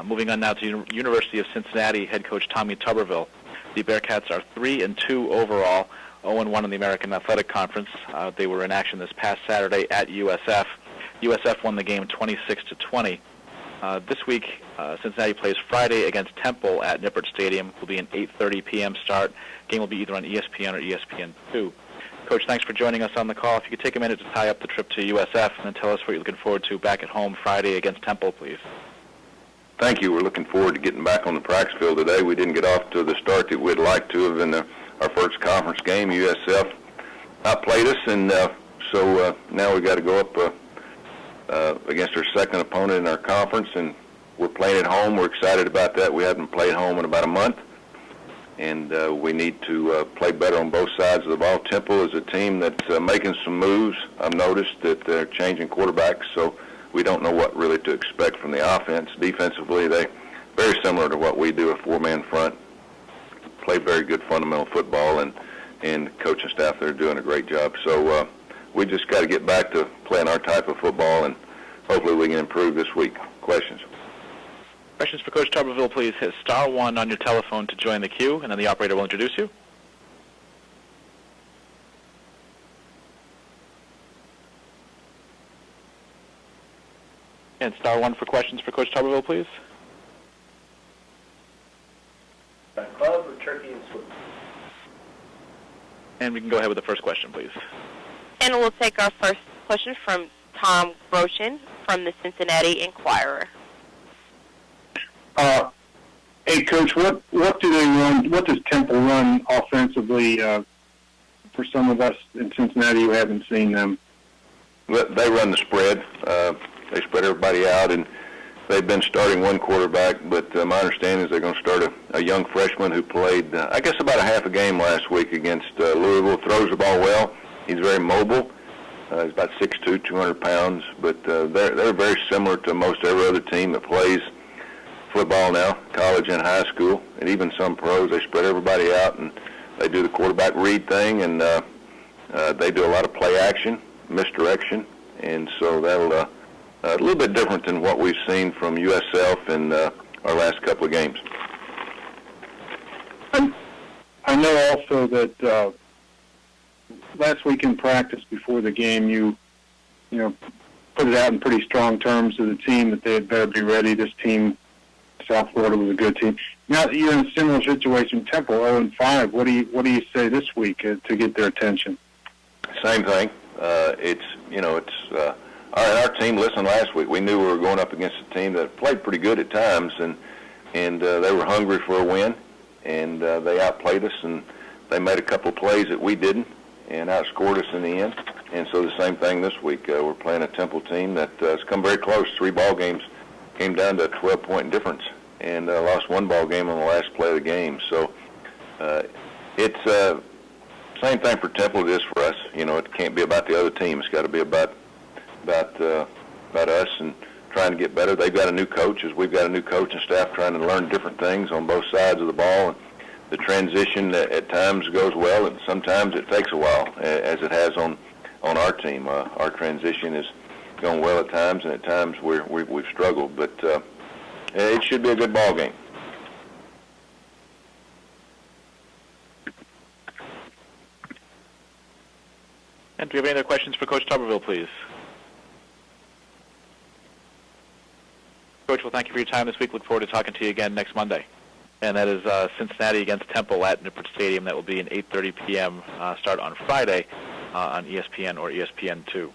Moving on now to University of Cincinnati head coach Tommy Tuberville. The Bearcats are 3-2 overall, 0-1 in the American Athletic Conference. They were in action this past Saturday at USF. USF won the game 26-20. This week, Cincinnati plays Friday against Temple at Nippert Stadium. It will be an 8:30 p.m. start. Game will be either on ESPN or ESPN2. Coach, thanks for joining us on the call. If you could take a minute to tie up the trip to USF and then tell us what you're looking forward to back at home Friday against Temple, please. Thank you. We're looking forward to getting back on the practice field today. We didn't get off to the start that we'd like to have in our first conference game. USF outplayed us, and so now we've got to go up against our second opponent in our conference, and we're playing at home. We're excited about that. We haven't played home in about a month, and we need to play better on both sides of the ball. Temple is a team that's making some moves. I've noticed that they're changing quarterbacks, so we don't know what really to expect from the offense. Defensively, they very similar to what we do, a four-man front. Play very good fundamental football, and the coaching staff there are doing a great job. So we just got to get back to playing our type of football, and hopefully we can improve this week. Questions? Questions for Coach Tuberville, please. Hit *1 on your telephone to join the queue, and then the operator will introduce you. And *1 for questions for Coach Tuberville, please. Club or turkey and sweet? And we can go ahead with the first question, please. And we'll take our first question from Tom Groshin from the Cincinnati Enquirer. Hey, Coach, what do they run? What does Temple run offensively for some of us in Cincinnati who haven't seen them? They run the spread. They spread everybody out, and they've been starting one quarterback, but my understanding is they're going to start a young freshman who played, I guess, about a half a game last week against Louisville. Throws the ball well. He's very mobile. He's about 6'2", 200 pounds, but they're very similar to most every other team that plays football now, college and high school, and even some pros. They spread everybody out, and they do the quarterback read thing, and they do a lot of play action, misdirection, and so that'll a little bit different than what we've seen from USF in our last couple of games. I know also that last week in practice before the game, you put it out in pretty strong terms to the team that they had better be ready. This team, South Florida, was a good team. Now that you're in a similar situation, Temple 0-5, what do you say this week to get their attention? Same thing. Our team, listen, last week we knew we were going up against a team that played pretty good at times, and they were hungry for a win, and they outplayed us, and they made a couple plays that we didn't, and outscored us in the end. And so the same thing this week. We're playing a Temple team that has come very close. 3 ball games came down to a 12-point difference, and lost 1 ball game on the last play of the game. So it's same thing for Temple it is for us. It can't be about the other team. It's got to be about us and trying to get better. They've got a new coach, as we've got a new coaching staff, trying to learn different things on both sides of the ball. And the transition at times goes well, and sometimes it takes a while, as it has on our team. Our transition is going well at times, and at times we've struggled. But it should be a good ball game. And do you have any other questions for Coach Tuberville, please? Coach, well, thank you for your time this week. Look forward to talking to you again next Monday. And that is Cincinnati against Temple at Nippert Stadium. That will be an 8:30 p.m. start on Friday on ESPN or ESPN2.